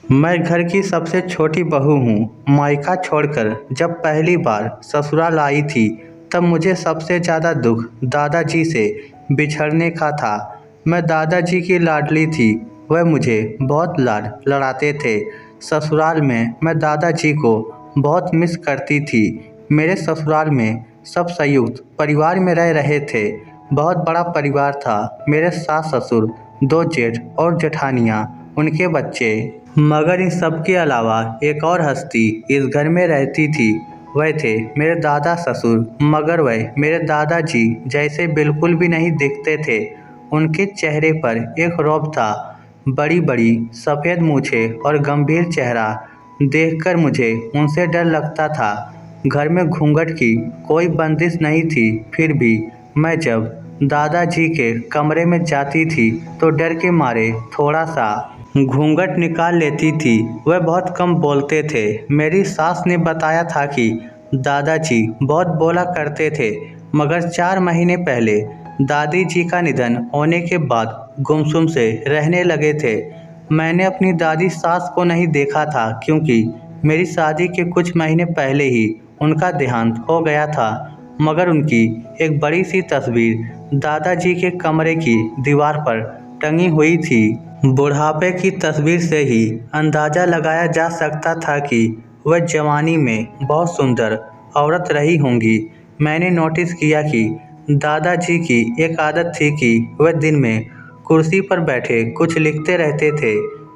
मैं घर की सबसे छोटी बहू हूँ। मायका छोड़कर जब पहली बार ससुराल आई थी, तब मुझे सबसे ज़्यादा दुख दादाजी से बिछड़ने का था। मैं दादाजी की लाडली थी। वह मुझे बहुत लाड लड़ाते थे। ससुराल में मैं दादाजी को बहुत मिस करती थी। मेरे ससुराल में सब संयुक्त परिवार में रह रहे थे। बहुत बड़ा परिवार था। मेरे सास ससुर, दो जेठ और जेठानियाँ, उनके बच्चे। मगर इन सब के अलावा एक और हस्ती इस घर में रहती थी। वह थे मेरे दादा ससुर, मगर वह मेरे दादाजी जैसे बिल्कुल भी नहीं दिखते थे। उनके चेहरे पर एक रौब था। बड़ी बड़ी सफ़ेद मूछें और गंभीर चेहरा देखकर मुझे उनसे डर लगता था। घर में घूंघट की कोई बंदिश नहीं थी, फिर भी मैं जब दादाजी के कमरे में जाती थी तो डर के मारे थोड़ा सा घूंघट निकाल लेती थी। वह बहुत कम बोलते थे। मेरी सास ने बताया था कि दादाजी बहुत बोला करते थे, मगर 4 महीने पहले दादी जी का निधन होने के बाद गुमसुम से रहने लगे थे। मैंने अपनी दादी सास को नहीं देखा था, क्योंकि मेरी शादी के कुछ महीने पहले ही उनका देहांत हो गया था। मगर उनकी एक बड़ी सी तस्वीर दादाजी के कमरे की दीवार पर टंगी हुई थी। बुढ़ापे की तस्वीर से ही अंदाज़ा लगाया जा सकता था कि वह जवानी में बहुत सुंदर औरत रही होंगी। मैंने नोटिस किया कि दादाजी की एक आदत थी कि वह दिन में कुर्सी पर बैठे कुछ लिखते रहते थे।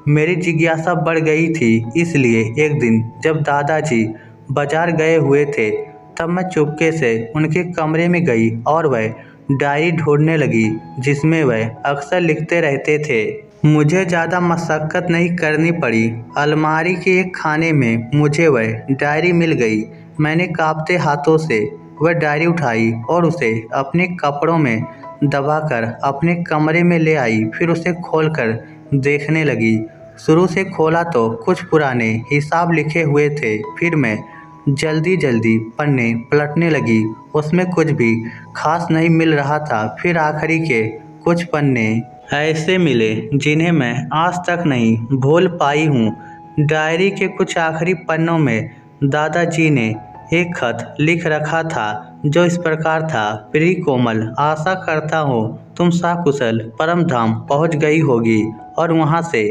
मेरी जिज्ञासा बढ़ गई थी, इसलिए एक दिन जब दादाजी बाजार गए हुए थे, तब मैं चुपके से उनके कमरे में गई और वह डायरी ढूंढने लगी जिसमें वह अक्सर लिखते रहते थे। मुझे ज़्यादा मशक्क़त नहीं करनी पड़ी। अलमारी के एक खाने में मुझे वह डायरी मिल गई। मैंने कांपते हाथों से वह डायरी उठाई और उसे अपने कपड़ों में दबाकर अपने कमरे में ले आई। फिर उसे खोलकर देखने लगी। शुरू से खोला तो कुछ पुराने हिसाब लिखे हुए थे। फिर मैं जल्दी जल्दी पन्ने पलटने लगी। उसमें कुछ भी खास नहीं मिल रहा था। फिर आखिरी के कुछ पन्ने ऐसे मिले जिन्हें मैं आज तक नहीं भूल पाई हूँ। डायरी के कुछ आखिरी पन्नों में दादाजी ने एक खत लिख रखा था, जो इस प्रकार था। प्रिय कोमल, आशा करता हूँ तुम सकुशल परम धाम पहुँच गई होगी और वहाँ से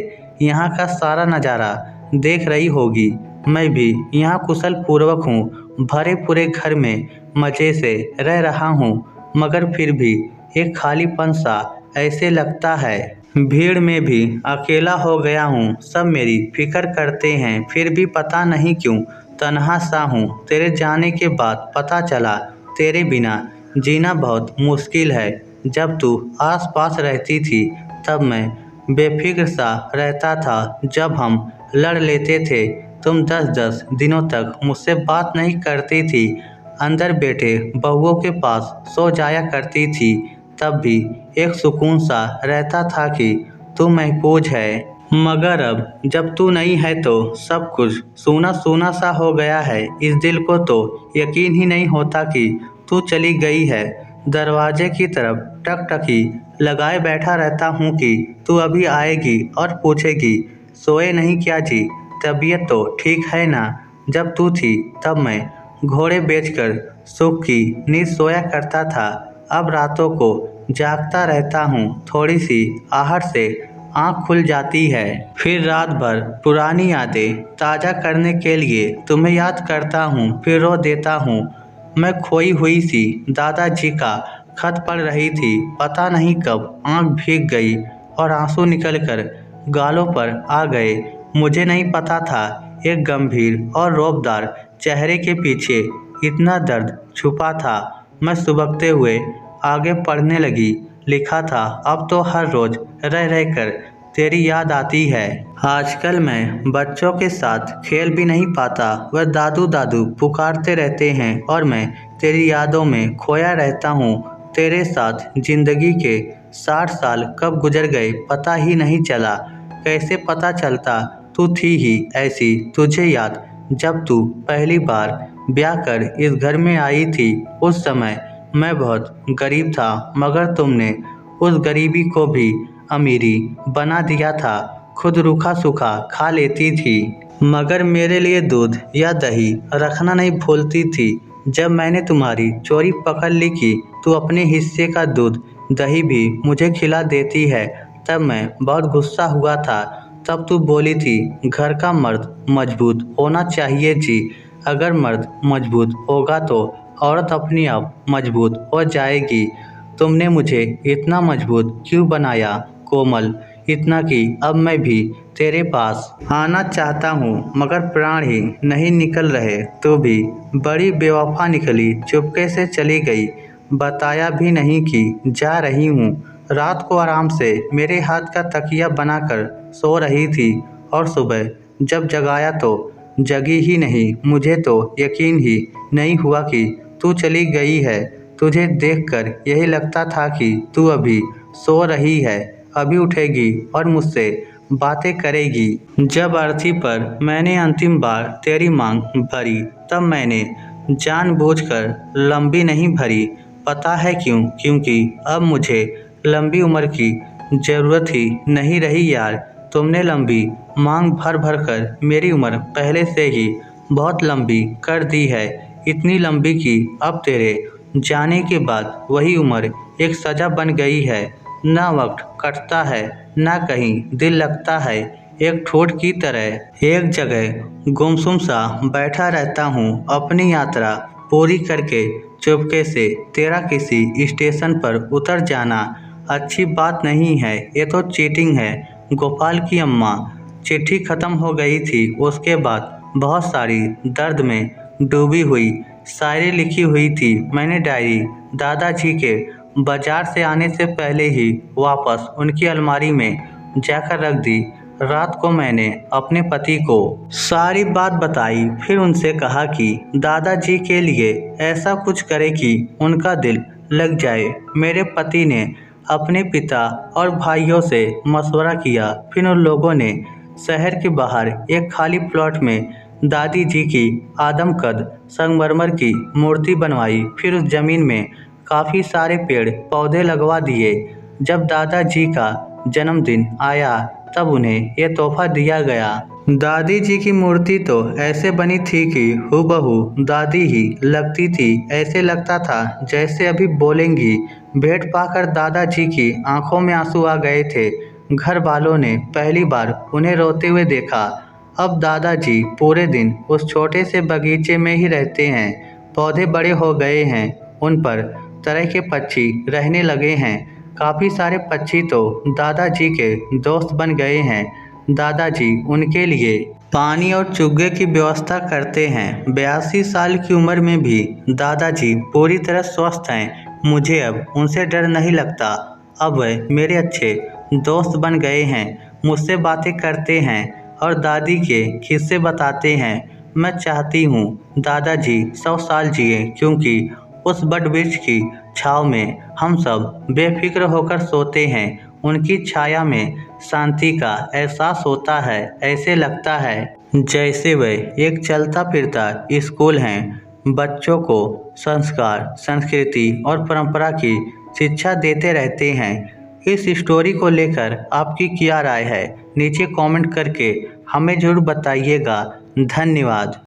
यहाँ का सारा नज़ारा देख रही होगी। मैं भी यहाँ कुशल पूर्वक हूँ। भरे पूरे घर में मज़े से रह रहा हूँ, मगर फिर भी एक खालीपन सा ऐसे लगता है। भीड़ में भी अकेला हो गया हूँ। सब मेरी फिक्र करते हैं, फिर भी पता नहीं क्यों तन्हा सा हूँ। तेरे जाने के बाद पता चला तेरे बिना जीना बहुत मुश्किल है। जब तू आस पास रहती थी तब मैं बेफिक्र सा रहता था। जब हम लड़ लेते थे तुम 10-10 दिनों तक मुझसे बात नहीं करती थी। अंदर बैठे बहुओं के पास सो जाया करती थी। तब भी एक सुकून सा रहता था कि तू महफूज है। मगर अब जब तू नहीं है तो सब कुछ सूना सूना सा हो गया है। इस दिल को तो यकीन ही नहीं होता कि तू चली गई है। दरवाजे की तरफ टकटकी लगाए बैठा रहता हूँ कि तू अभी आएगी और पूछेगी, सोए नहीं क्या जी, तबीयत तो ठीक है ना। जब तू थी तब मैं घोड़े बेचकर सुख की नींद सोया करता था। अब रातों को जागता रहता हूँ। थोड़ी सी आहट से आँख खुल जाती है। फिर रात भर पुरानी यादें ताज़ा करने के लिए तुम्हें याद करता हूँ, फिर रो देता हूँ। मैं खोई हुई सी दादाजी का खत पढ़ रही थी। पता नहीं कब आँख भीग गई और आंसू निकलकर गालों पर आ गए। मुझे नहीं पता था एक गंभीर और रौबदार चेहरे के पीछे इतना दर्द छुपा था। मैं सुबकते हुए आगे पढ़ने लगी। लिखा था, अब तो हर रोज़ रह रह कर तेरी याद आती है। आजकल मैं बच्चों के साथ खेल भी नहीं पाता। वह दादू दादू पुकारते रहते हैं और मैं तेरी यादों में खोया रहता हूँ। तेरे साथ जिंदगी के 60 साल कब गुजर गए पता ही नहीं चला। कैसे पता चलता, तू थी ही ऐसी तुझे याद जब तू पहली बार ब्याह कर इस घर में आई थी। उस समय मैं बहुत गरीब था, मगर तुमने उस गरीबी को भी अमीरी बना दिया था। खुद रूखा सूखा खा लेती थी, मगर मेरे लिए दूध या दही रखना नहीं भूलती थी। जब मैंने तुम्हारी चोरी पकड़ ली कि तू अपने हिस्से का दूध दही भी मुझे खिला देती है, तब मैं बहुत गुस्सा हुआ था। तब तू बोली थी, घर का मर्द मजबूत होना चाहिए जी, अगर मर्द मजबूत होगा तो औरत अपने आप मजबूत हो जाएगी। तुमने मुझे इतना मजबूत क्यों बनाया कोमल, इतना कि अब मैं भी तेरे पास आना चाहता हूँ, मगर प्राण ही नहीं निकल रहे। तू भी बड़ी बेवफा निकली, चुपके से चली गई, बताया भी नहीं कि जा रही हूँ। रात को आराम से मेरे हाथ का तकिया बनाकर सो रही थी और सुबह जब जगाया तो जगी ही नहीं। मुझे तो यकीन ही नहीं हुआ कि तू चली गई है। तुझे देखकर यही लगता था कि तू अभी सो रही है, अभी उठेगी और मुझसे बातें करेगी। जब अर्थी पर मैंने अंतिम बार तेरी मांग भरी, तब मैंने जानबूझकर लंबी नहीं भरी। पता है क्यों? क्योंकि अब मुझे लंबी उम्र की ज़रूरत ही नहीं रही यार। तुमने लंबी मांग भर भर कर मेरी उम्र पहले से ही बहुत लंबी कर दी है, इतनी लंबी कि अब तेरे जाने के बाद वही उम्र एक सज़ा बन गई है। ना वक्त कटता है, ना कहीं दिल लगता है, एक ठोठ की तरह एक जगह गुमसुम सा बैठा रहता हूँ। अपनी यात्रा पूरी करके चुपके से तेरा किसी स्टेशन पर उतर जाना अच्छी बात नहीं है, ये तो चीटिंग है। गोपाल की अम्मा चिट्ठी ख़त्म हो गई थी, उसके बाद बहुत सारी दर्द में डूबी हुई शायरी लिखी हुई थी। मैंने डायरी दादाजी के बाजार से आने से पहले ही वापस उनकी अलमारी में जाकर रख दी। रात को मैंने अपने पति को सारी बात बताई, फिर उनसे कहा कि दादाजी के लिए ऐसा कुछ करे कि उनका दिल लग जाए। मेरे पति ने अपने पिता और भाइयों से मशवरा किया, फिर उन लोगों ने शहर के बाहर एक खाली प्लॉट में दादी जी की आदमकद संगमरमर की मूर्ति बनवाई। फिर उस जमीन में काफ़ी सारे पेड़ पौधे लगवा दिए। जब दादाजी का जन्मदिन आया तब उन्हें ये तोहफा दिया गया। दादी जी की मूर्ति तो ऐसे बनी थी कि हूबहू दादी ही लगती थी, ऐसे लगता था जैसे अभी बोलेंगी। भेंट पाकर दादाजी की आंखों में आंसू आ गए थे। घर वालों ने पहली बार उन्हें रोते हुए देखा। अब दादाजी पूरे दिन उस छोटे से बगीचे में ही रहते हैं। पौधे बड़े हो गए हैं, उन पर तरह के पक्षी रहने लगे हैं। काफ़ी सारे पक्षी तो दादाजी के दोस्त बन गए हैं। दादाजी उनके लिए पानी और चुग्गे की व्यवस्था करते हैं। 82 साल की उम्र में भी दादाजी पूरी तरह स्वस्थ हैं। मुझे अब उनसे डर नहीं लगता। अब वह मेरे अच्छे दोस्त बन गए हैं, मुझसे बातें करते हैं और दादी के किस्से बताते हैं। मैं चाहती हूँ दादाजी 100 साल जिए, क्योंकि उस बट वृक्ष की छाँव में हम सब बेफिक्र होकर सोते हैं। उनकी छाया में शांति का एहसास होता है। ऐसे लगता है जैसे वह एक चलता फिरता स्कूल हैं, बच्चों को संस्कार, संस्कृति और परंपरा की शिक्षा देते रहते हैं। इस स्टोरी को लेकर आपकी क्या राय है? नीचे कमेंट करके हमें ज़रूर बताइएगा। धन्यवाद।